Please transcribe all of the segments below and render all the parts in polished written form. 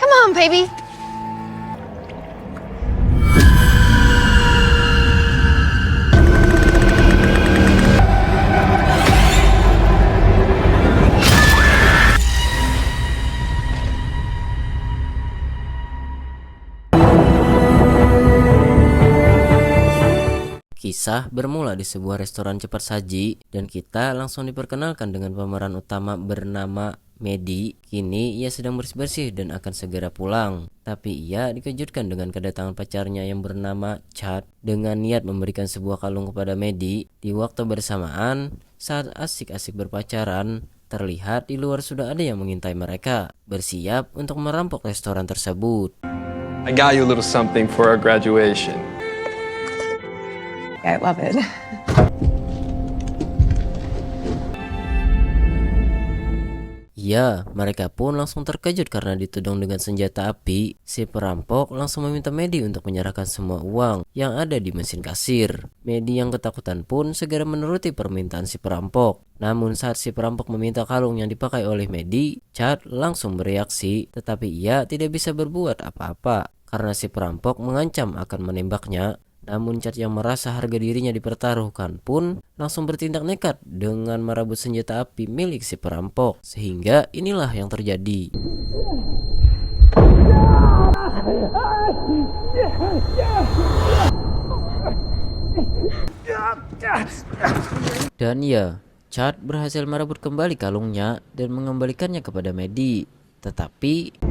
Come on, baby. Kisah bermula di sebuah restoran cepat saji dan kita langsung diperkenalkan dengan pemeran utama bernama Maddie. Kini ia sedang bersih-bersih dan akan segera pulang. Tapi ia dikejutkan dengan kedatangan pacarnya yang bernama Chad dengan niat memberikan sebuah kalung kepada Maddie. Di waktu bersamaan, saat asik-asik berpacaran, terlihat di luar sudah ada yang mengintai mereka, bersiap untuk merampok restoran tersebut. I got you a little something for our graduation. I love it. Ya, mereka pun langsung terkejut karena dituding dengan senjata api. Si perampok langsung meminta Maddie untuk menyerahkan semua uang yang ada di mesin kasir. Maddie yang ketakutan pun segera menuruti permintaan si perampok. Namun saat si perampok meminta kalung yang dipakai oleh Maddie, Chad langsung bereaksi, tetapi ia tidak bisa berbuat apa-apa karena si perampok mengancam akan menembaknya. Namun Chad yang merasa harga dirinya dipertaruhkan pun langsung bertindak nekat dengan merebut senjata api milik si perampok. Sehingga inilah yang terjadi. Dan ya, Chad berhasil merebut kembali kalungnya dan mengembalikannya kepada Maddie. Tetapi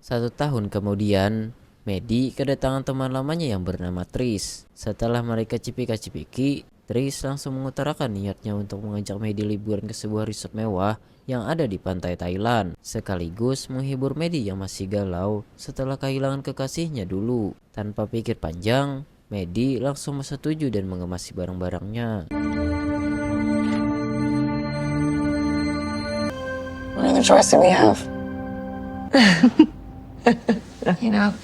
1 tahun kemudian, Maddie kedatangan teman lamanya yang bernama Tris. Setelah mereka cipika-cipiki, Tris langsung mengutarakan niatnya untuk mengajak Maddie liburan ke sebuah resort mewah yang ada di pantai Thailand, sekaligus menghibur Maddie yang masih galau setelah kehilangan kekasihnya dulu. Tanpa pikir panjang, Maddie langsung setuju dan mengemasi barang-barangnya. What other choice do we have? You know.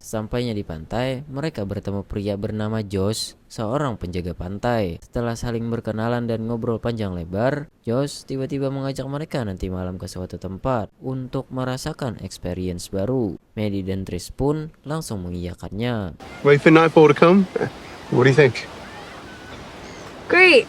Sampainya di pantai, mereka bertemu pria bernama Josh, seorang penjaga pantai. Setelah saling berkenalan dan ngobrol panjang lebar, Josh tiba-tiba mengajak mereka nanti malam ke suatu tempat untuk merasakan experience baru. Maddie dan Tris pun langsung mengiyakannya. Wait for nightfall to come? What do you think? Great.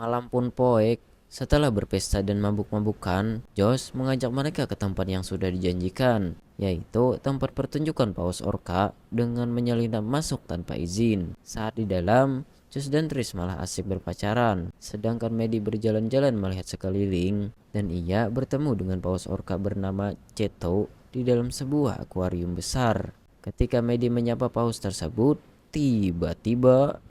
Malam pun poek. Setelah berpesta dan mabuk-mabukan, Josh mengajak mereka ke tempat yang sudah dijanjikan, yaitu tempat pertunjukan paus orca dengan menyelinap masuk tanpa izin. Saat di dalam, Josh dan Tris malah asik berpacaran, sedangkan Maddie berjalan-jalan melihat sekeliling dan ia bertemu dengan paus orca bernama Ceto di dalam sebuah akuarium besar. Ketika Maddie menyapa paus tersebut, tiba-tiba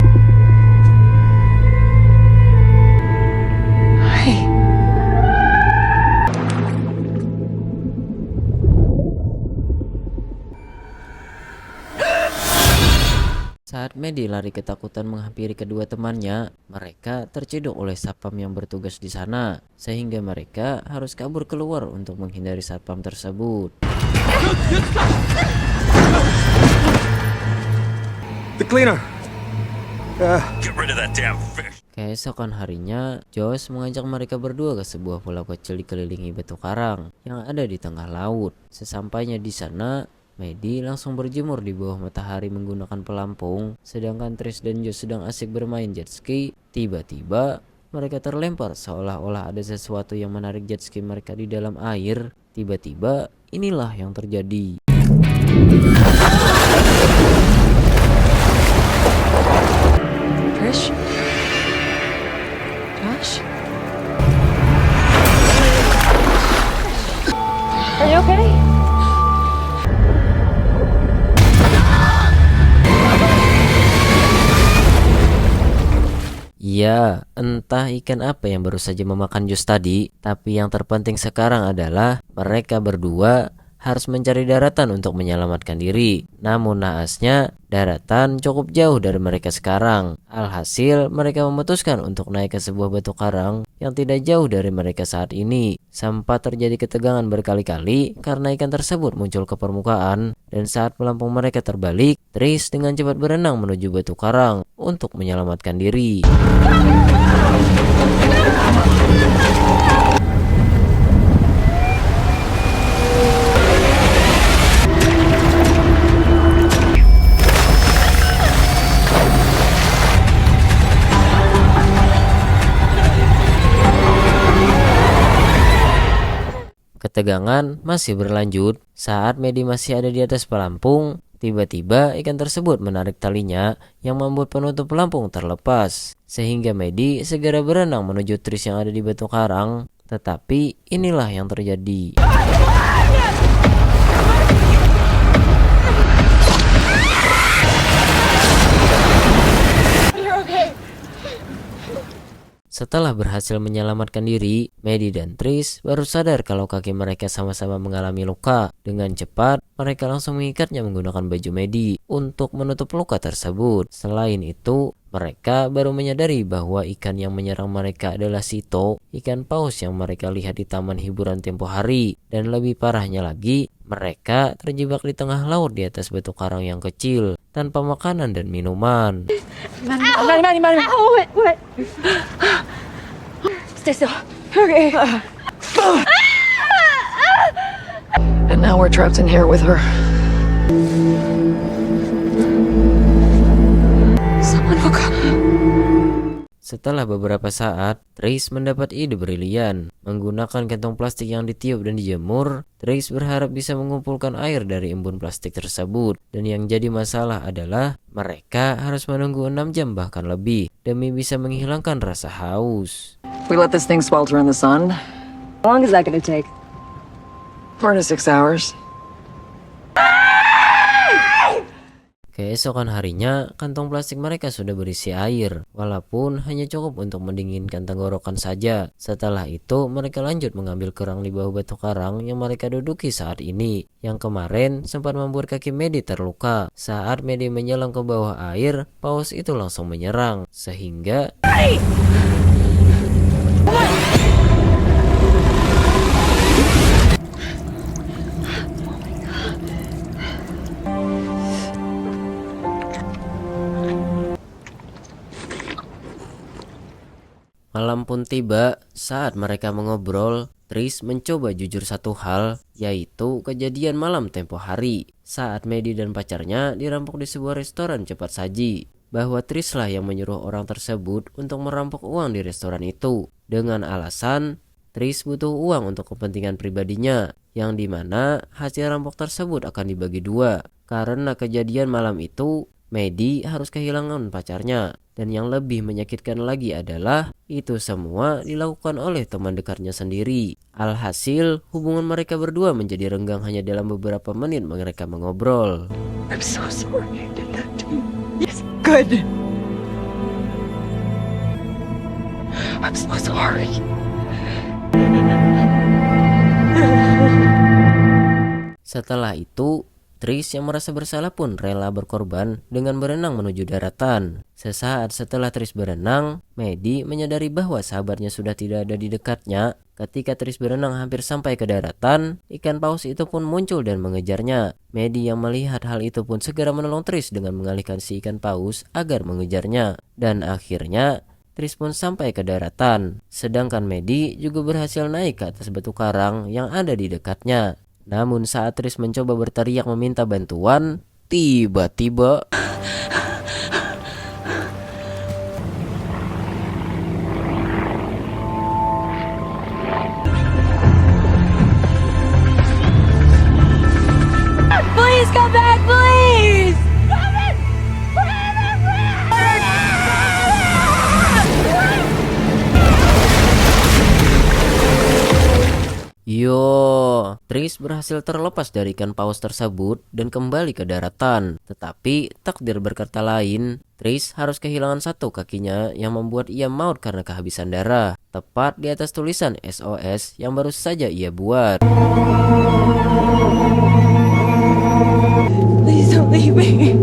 saat Maddie lari ketakutan menghampiri kedua temannya, mereka terciduk oleh satpam yang bertugas di sana, sehingga mereka harus kabur keluar untuk menghindari satpam tersebut. The cleaner. Get rid of that damn fish. Keesokan harinya, Josh mengajak mereka berdua ke sebuah pulau kecil dikelilingi batu karang yang ada di tengah laut. Sesampainya di sana, Maddie langsung berjemur di bawah matahari menggunakan pelampung, sedangkan Tris dan Josh sedang asik bermain jet ski. Tiba-tiba mereka terlempar seolah-olah ada sesuatu yang menarik jet ski mereka di dalam air. Tiba-tiba inilah yang terjadi. Trish? Josh? Are you okay? Ya, entah ikan apa yang baru saja memakan Josh tadi, tapi yang terpenting sekarang adalah mereka berdua harus mencari daratan untuk menyelamatkan diri. Namun naasnya, daratan cukup jauh dari mereka sekarang. Alhasil, mereka memutuskan untuk naik ke sebuah batu karang yang tidak jauh dari mereka saat ini. Sempat terjadi ketegangan berkali-kali karena ikan tersebut muncul ke permukaan, dan saat pelampung mereka terbalik, Tris dengan cepat berenang menuju batu karang untuk menyelamatkan diri. Ketegangan masih berlanjut saat Medi masih ada di atas pelampung. Tiba-tiba ikan tersebut menarik talinya yang membuat penutup pelampung terlepas, sehingga Medi segera berenang menuju Tris yang ada di batu karang. Tetapi inilah yang terjadi. Setelah berhasil menyelamatkan diri, Medi dan Tris baru sadar kalau kaki mereka sama-sama mengalami luka. Dengan cepat, mereka langsung mengikatnya menggunakan baju Medi untuk menutup luka tersebut. Selain itu, mereka baru menyadari bahwa ikan yang menyerang mereka adalah Sito, ikan paus yang mereka lihat di taman hiburan tempo hari. Dan lebih parahnya lagi, mereka terjebak di tengah laut di atas batu karang yang kecil, tanpa makanan dan minuman. Manny. What? Stay still. Okay. And now we're trapped in here with her. Someone look up. Setelah beberapa saat, Tris mendapat ide brilian. Menggunakan kantong plastik yang ditiup dan dijemur, Tris berharap bisa mengumpulkan air dari embun plastik tersebut. Dan yang jadi masalah adalah mereka harus menunggu 6 jam bahkan lebih demi bisa menghilangkan rasa haus. We let this thing swelter in the sun. How long is that gonna take? 4 to 6 hours. Keesokan harinya, kantong plastik mereka sudah berisi air, walaupun hanya cukup untuk mendinginkan tenggorokan saja. Setelah itu, mereka lanjut mengambil kerang di bawah batu karang yang mereka duduki saat ini, yang kemarin sempat membuat kaki Medi terluka. Saat Medi menyelam ke bawah air, paus itu langsung menyerang, sehingga malam pun tiba. Saat mereka mengobrol, Tris mencoba jujur satu hal, yaitu kejadian malam tempo hari saat Medi dan pacarnya dirampok di sebuah restoran cepat saji, bahwa Tris lah yang menyuruh orang tersebut untuk merampok uang di restoran itu dengan alasan Tris butuh uang untuk kepentingan pribadinya, yang dimana hasil rampok tersebut akan dibagi 2. Karena kejadian malam itu, Medi harus kehilangan pacarnya. Dan yang lebih menyakitkan lagi adalah itu semua dilakukan oleh teman dekatnya sendiri. Alhasil, hubungan mereka berdua menjadi renggang hanya dalam beberapa menit mereka mengobrol. I'm so sorry I did that to you. Yes, good. I'm so sorry. Setelah itu, Tris yang merasa bersalah pun rela berkorban dengan berenang menuju daratan. Sesaat setelah Tris berenang, Medi menyadari bahwa sahabatnya sudah tidak ada di dekatnya. Ketika Tris berenang hampir sampai ke daratan, ikan paus itu pun muncul dan mengejarnya. Medi yang melihat hal itu pun segera menolong Tris dengan mengalihkan si ikan paus agar mengejarnya. Dan akhirnya, Tris pun sampai ke daratan. Sedangkan Medi juga berhasil naik ke atas batu karang yang ada di dekatnya. Namun saat Tris mencoba berteriak meminta bantuan, tiba-tiba Please come back, please! yo, Tris berhasil terlepas dari ikan paus tersebut dan kembali ke daratan. Tetapi takdir berkata lain, Tris harus kehilangan satu kakinya yang membuat ia maut karena kehabisan darah. Tepat di atas tulisan SOS yang baru saja ia buat. Please don't leave me.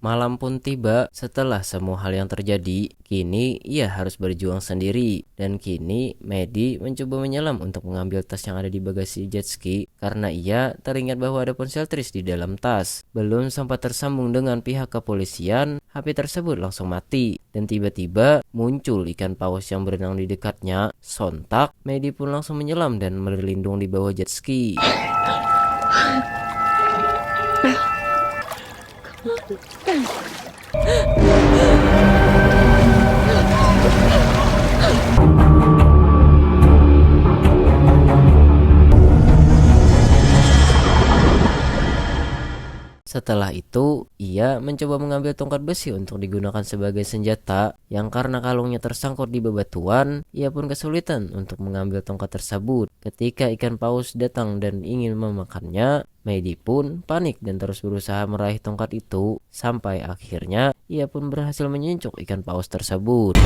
Malam pun tiba setelah semua hal yang terjadi. Kini ia harus berjuang sendiri. Dan kini Maddie mencoba menyelam untuk mengambil tas yang ada di bagasi jet ski karena ia teringat bahwa ada ponsel Tris di dalam tas. Belum sempat tersambung dengan pihak kepolisian, HP tersebut langsung mati. Dan tiba-tiba muncul ikan paus yang berenang di dekatnya. Sontak Maddie pun langsung menyelam dan berlindung di bawah jet ski. Setelah itu, ia mencoba mengambil tongkat besi untuk digunakan sebagai senjata yang karena kalungnya tersangkut di bebatuan, ia pun kesulitan untuk mengambil tongkat tersebut. Ketika ikan paus datang dan ingin memakannya, Maddie pun panik dan terus berusaha meraih tongkat itu, sampai akhirnya ia pun berhasil menyincuk ikan paus tersebut.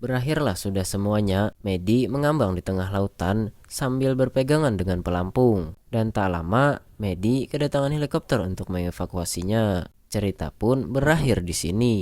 Berakhirlah sudah semuanya. Maddie mengambang di tengah lautan sambil berpegangan dengan pelampung. Dan tak lama, Maddie kedatangan helikopter untuk mengevakuasinya. Cerita pun berakhir di sini.